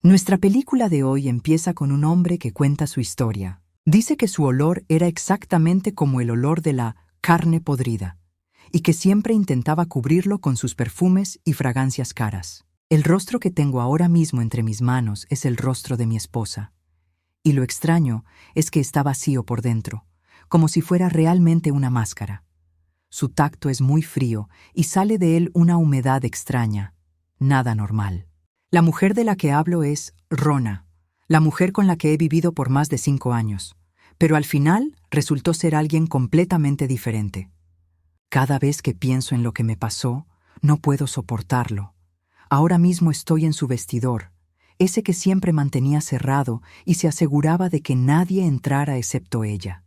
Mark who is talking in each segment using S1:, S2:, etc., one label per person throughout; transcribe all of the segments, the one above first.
S1: Nuestra película de hoy empieza con un hombre que cuenta su historia. Dice que su olor era exactamente como el olor de la carne podrida, y que siempre intentaba cubrirlo con sus perfumes y fragancias caras. El rostro que tengo ahora mismo entre mis manos es el rostro de mi esposa, y lo extraño es que está vacío por dentro, como si fuera realmente una máscara. Su tacto es muy frío y sale de él una humedad extraña, nada normal. La mujer de la que hablo es Rona, la mujer con la que he vivido por más de 5 años, pero al final resultó ser alguien completamente diferente. Cada vez que pienso en lo que me pasó, no puedo soportarlo. Ahora mismo estoy en su vestidor, ese que siempre mantenía cerrado y se aseguraba de que nadie entrara excepto ella.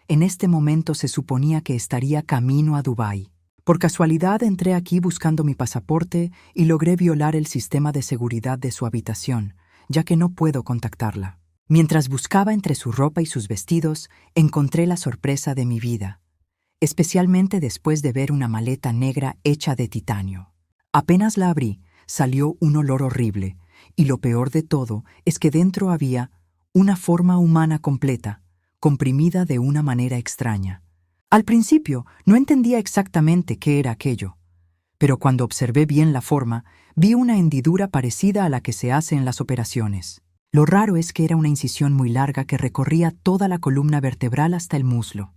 S1: En este momento se suponía que estaría camino a Dubái. Por casualidad entré aquí buscando mi pasaporte y logré violar el sistema de seguridad de su habitación, ya que no puedo contactarla. Mientras buscaba entre su ropa y sus vestidos, encontré la sorpresa de mi vida, especialmente después de ver una maleta negra hecha de titanio. Apenas la abrí, salió un olor horrible, y lo peor de todo es que dentro había una forma humana completa, comprimida de una manera extraña. Al principio no entendía exactamente qué era aquello, pero cuando observé bien la forma, vi una hendidura parecida a la que se hace en las operaciones. Lo raro es que era una incisión muy larga que recorría toda la columna vertebral hasta el muslo.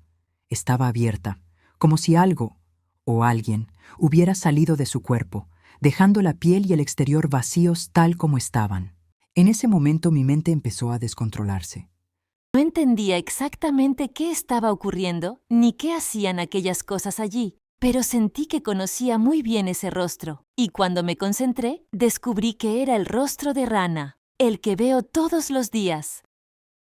S1: Estaba abierta, como si algo, o alguien, hubiera salido de su cuerpo, dejando la piel y el exterior vacíos tal como estaban. En ese momento mi mente empezó a descontrolarse.
S2: No entendía exactamente qué estaba ocurriendo ni qué hacían aquellas cosas allí, pero sentí que conocía muy bien ese rostro, y cuando me concentré, descubrí que era el rostro de Rana, el que veo todos los días.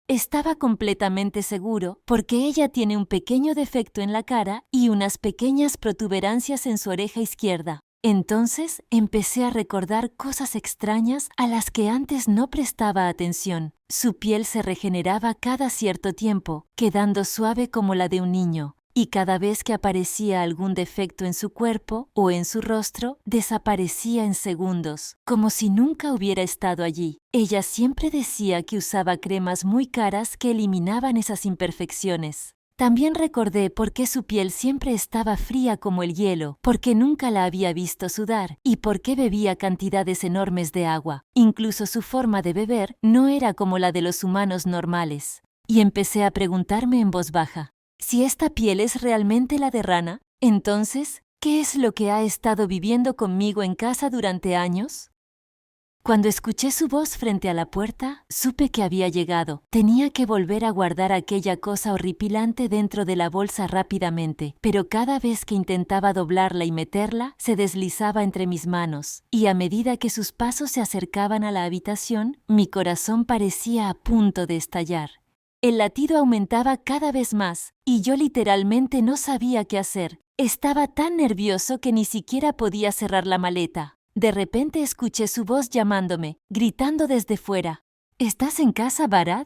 S2: Estaba completamente seguro porque ella tiene un pequeño defecto en la cara y unas pequeñas protuberancias en su oreja izquierda. Entonces empecé a recordar cosas extrañas a las que antes no prestaba atención. Su piel se regeneraba cada cierto tiempo, quedando suave como la de un niño, y cada vez que aparecía algún defecto en su cuerpo o en su rostro, desaparecía en segundos, como si nunca hubiera estado allí. Ella siempre decía que usaba cremas muy caras que eliminaban esas imperfecciones. También recordé por qué su piel siempre estaba fría como el hielo, porque nunca la había visto sudar, y por qué bebía cantidades enormes de agua. Incluso su forma de beber no era como la de los humanos normales. Y empecé a preguntarme en voz baja, si esta piel es realmente la de Rana, entonces, ¿qué es lo que ha estado viviendo conmigo en casa durante años? Cuando escuché su voz frente a la puerta, supe que había llegado. Tenía que volver a guardar aquella cosa horripilante dentro de la bolsa rápidamente, pero cada vez que intentaba doblarla y meterla, se deslizaba entre mis manos, y a medida que sus pasos se acercaban a la habitación, mi corazón parecía a punto de estallar. El latido aumentaba cada vez más, y yo literalmente no sabía qué hacer. Estaba tan nervioso que ni siquiera podía cerrar la maleta. De repente escuché su voz llamándome, gritando desde fuera. ¿Estás en casa, Barad?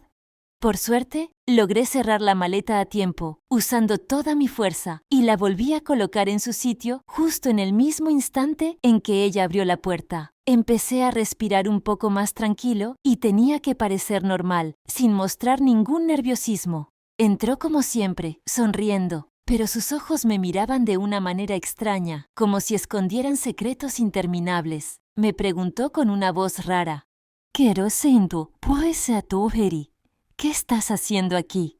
S2: Por suerte, logré cerrar la maleta a tiempo, usando toda mi fuerza, y la volví a colocar en su sitio justo en el mismo instante en que ella abrió la puerta. Empecé a respirar un poco más tranquilo y tenía que parecer normal, sin mostrar ningún nerviosismo. Entró como siempre, sonriendo, pero sus ojos me miraban de una manera extraña, como si escondieran secretos interminables. Me preguntó con una voz rara. «Quiero siento, puede ser tu Heri. ¿Qué estás haciendo aquí?»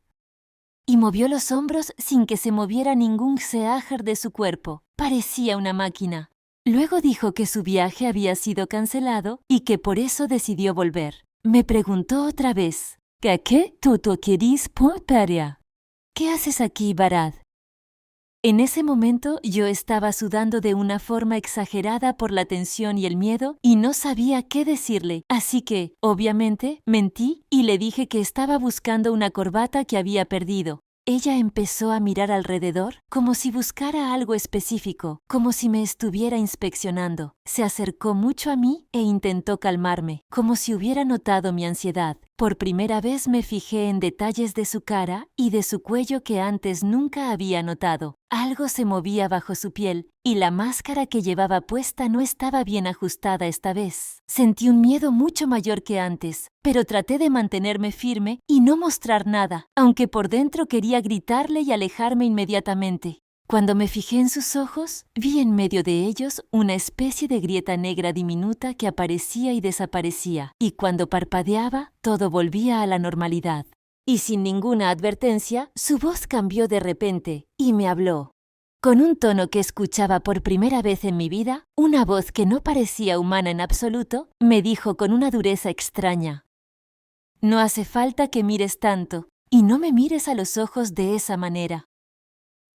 S2: Y movió los hombros sin que se moviera ningún seájer de su cuerpo. Parecía una máquina. Luego dijo que su viaje había sido cancelado y que por eso decidió volver. Me preguntó otra vez. «¿Qué tú querís por Peria? ¿Qué haces aquí, Barad?» En ese momento yo estaba sudando de una forma exagerada por la tensión y el miedo y no sabía qué decirle, así que, obviamente, mentí y le dije que estaba buscando una corbata que había perdido. Ella empezó a mirar alrededor como si buscara algo específico, como si me estuviera inspeccionando. Se acercó mucho a mí e intentó calmarme, como si hubiera notado mi ansiedad. Por primera vez me fijé en detalles de su cara y de su cuello que antes nunca había notado. Algo se movía bajo su piel y la máscara que llevaba puesta no estaba bien ajustada esta vez. Sentí un miedo mucho mayor que antes, pero traté de mantenerme firme y no mostrar nada, aunque por dentro quería gritarle y alejarme inmediatamente. Cuando me fijé en sus ojos, vi en medio de ellos una especie de grieta negra diminuta que aparecía y desaparecía, y cuando parpadeaba, todo volvía a la normalidad. Y sin ninguna advertencia, su voz cambió de repente y me habló. Con un tono que escuchaba por primera vez en mi vida, una voz que no parecía humana en absoluto, me dijo con una dureza extraña: «No hace falta que mires tanto, y no me mires a los ojos de esa manera».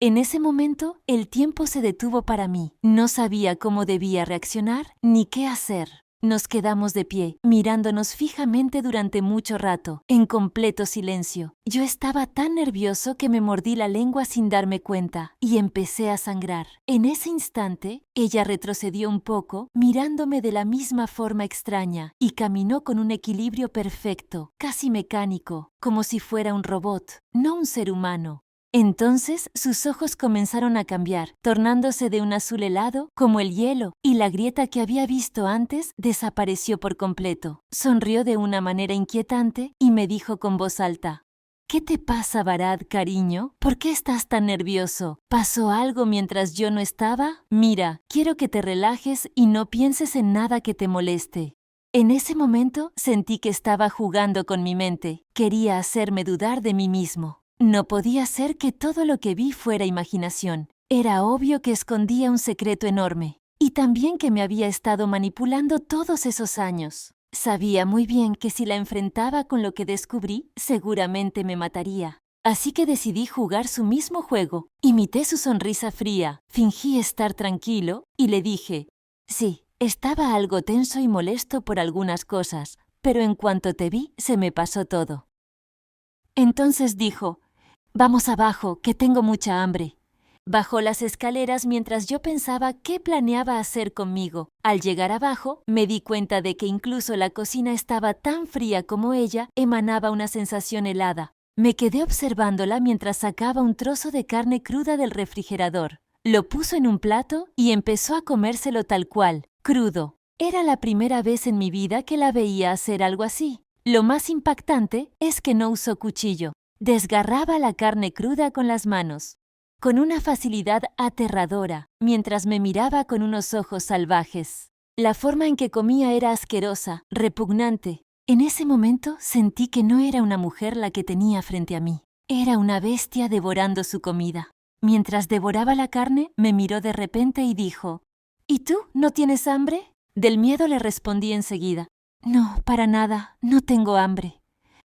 S2: En ese momento, el tiempo se detuvo para mí. No sabía cómo debía reaccionar ni qué hacer. Nos quedamos de pie, mirándonos fijamente durante mucho rato, en completo silencio. Yo estaba tan nervioso que me mordí la lengua sin darme cuenta y empecé a sangrar. En ese instante, ella retrocedió un poco, mirándome de la misma forma extraña, y caminó con un equilibrio perfecto, casi mecánico, como si fuera un robot, no un ser humano. Entonces sus ojos comenzaron a cambiar, tornándose de un azul helado como el hielo, y la grieta que había visto antes desapareció por completo. Sonrió de una manera inquietante y me dijo con voz alta: «¿Qué te pasa, Barad, cariño? ¿Por qué estás tan nervioso? ¿Pasó algo mientras yo no estaba? Mira, quiero que te relajes y no pienses en nada que te moleste». En ese momento sentí que estaba jugando con mi mente. Quería hacerme dudar de mí mismo. No podía ser que todo lo que vi fuera imaginación. Era obvio que escondía un secreto enorme. Y también que me había estado manipulando todos esos años. Sabía muy bien que si la enfrentaba con lo que descubrí, seguramente me mataría. Así que decidí jugar su mismo juego. Imité su sonrisa fría, fingí estar tranquilo y le dije: «Sí, estaba algo tenso y molesto por algunas cosas, pero en cuanto te vi, se me pasó todo». Entonces dijo: «Vamos abajo, que tengo mucha hambre». Bajó las escaleras mientras yo pensaba qué planeaba hacer conmigo. Al llegar abajo, me di cuenta de que incluso la cocina estaba tan fría como ella, emanaba una sensación helada. Me quedé observándola mientras sacaba un trozo de carne cruda del refrigerador. Lo puso en un plato y empezó a comérselo tal cual, crudo. Era la primera vez en mi vida que la veía hacer algo así. Lo más impactante es que no usó cuchillo. Desgarraba la carne cruda con las manos, con una facilidad aterradora, mientras me miraba con unos ojos salvajes. La forma en que comía era asquerosa, repugnante. En ese momento sentí que no era una mujer la que tenía frente a mí. Era una bestia devorando su comida. Mientras devoraba la carne, me miró de repente y dijo: «¿Y tú, no tienes hambre?». Del miedo le respondí enseguida: «No, para nada, no tengo hambre».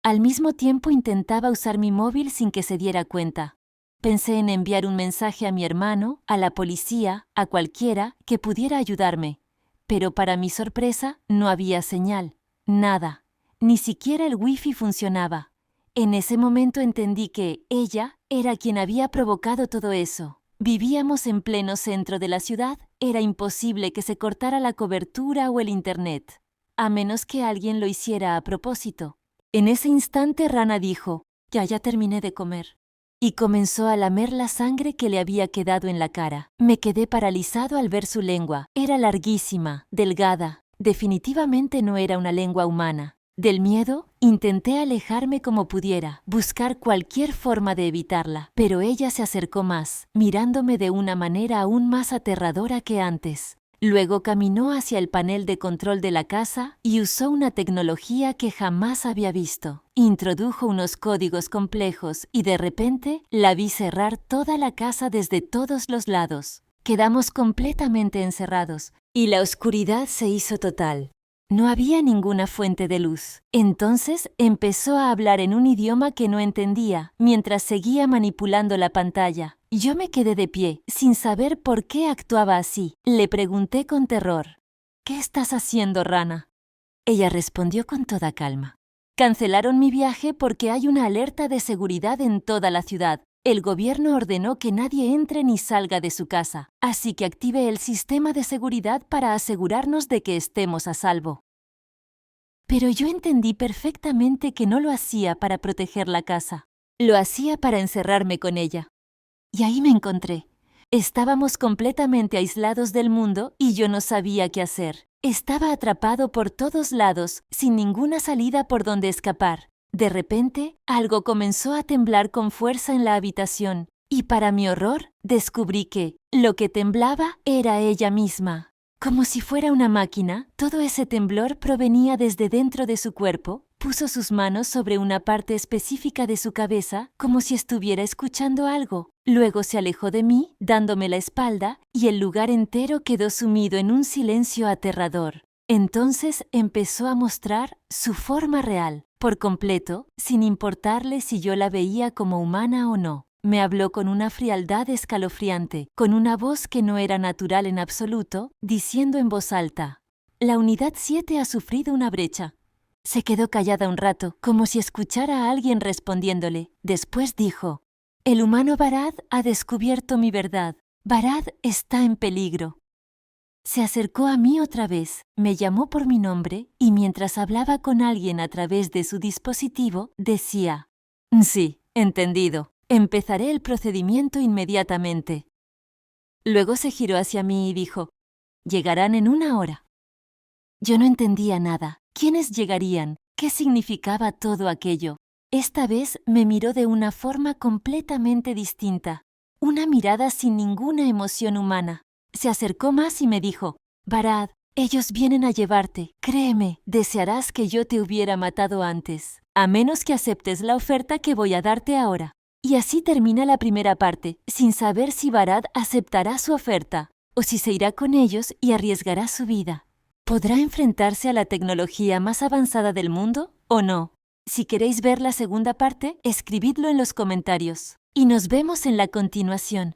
S2: Al mismo tiempo intentaba usar mi móvil sin que se diera cuenta. Pensé en enviar un mensaje a mi hermano, a la policía, a cualquiera que pudiera ayudarme. Pero para mi sorpresa no había señal, nada, ni siquiera el wifi funcionaba. En ese momento entendí que ella era quien había provocado todo eso. Vivíamos en pleno centro de la ciudad, era imposible que se cortara la cobertura o el internet, a menos que alguien lo hiciera a propósito. En ese instante Rana dijo: ya terminé de comer. Y comenzó a lamer la sangre que le había quedado en la cara. Me quedé paralizado al ver su lengua. Era larguísima, delgada. Definitivamente no era una lengua humana. Del miedo, intenté alejarme como pudiera, buscar cualquier forma de evitarla, pero ella se acercó más, mirándome de una manera aún más aterradora que antes. Luego caminó hacia el panel de control de la casa y usó una tecnología que jamás había visto. Introdujo unos códigos complejos y de repente la vi cerrar toda la casa desde todos los lados. Quedamos completamente encerrados y la oscuridad se hizo total. No había ninguna fuente de luz. Entonces empezó a hablar en un idioma que no entendía, mientras seguía manipulando la pantalla. Yo me quedé de pie, sin saber por qué actuaba así. Le pregunté con terror: «¿Qué estás haciendo, Rana?». Ella respondió con toda calma: «Cancelaron mi viaje porque hay una alerta de seguridad en toda la ciudad. El gobierno ordenó que nadie entre ni salga de su casa, así que active el sistema de seguridad para asegurarnos de que estemos a salvo». Pero yo entendí perfectamente que no lo hacía para proteger la casa. Lo hacía para encerrarme con ella. Y ahí me encontré. Estábamos completamente aislados del mundo y yo no sabía qué hacer. Estaba atrapado por todos lados, sin ninguna salida por donde escapar. De repente, algo comenzó a temblar con fuerza en la habitación, y para mi horror, descubrí que lo que temblaba era ella misma. Como si fuera una máquina, todo ese temblor provenía desde dentro de su cuerpo. Puso sus manos sobre una parte específica de su cabeza, como si estuviera escuchando algo. Luego se alejó de mí, dándome la espalda, y el lugar entero quedó sumido en un silencio aterrador. Entonces empezó a mostrar su forma real, por completo, sin importarle si yo la veía como humana o no. Me habló con una frialdad escalofriante, con una voz que no era natural en absoluto, diciendo en voz alta: «La unidad 7 ha sufrido una brecha». Se quedó callada un rato, como si escuchara a alguien respondiéndole. Después dijo: «El humano Barad ha descubierto mi verdad. Barad está en peligro». Se acercó a mí otra vez, me llamó por mi nombre y mientras hablaba con alguien a través de su dispositivo, decía: «Sí, entendido. Empezaré el procedimiento inmediatamente». Luego se giró hacia mí y dijo: «Llegarán en 1 hora». Yo no entendía nada. ¿Quiénes llegarían? ¿Qué significaba todo aquello? Esta vez me miró de una forma completamente distinta. Una mirada sin ninguna emoción humana. Se acercó más y me dijo: «Barad, ellos vienen a llevarte. Créeme, desearás que yo te hubiera matado antes, a menos que aceptes la oferta que voy a darte ahora». Y así termina la primera parte, sin saber si Barad aceptará su oferta, o si se irá con ellos y arriesgará su vida. ¿Podrá enfrentarse a la tecnología más avanzada del mundo o no? Si queréis ver la segunda parte, escribidlo en los comentarios. Y nos vemos en la continuación.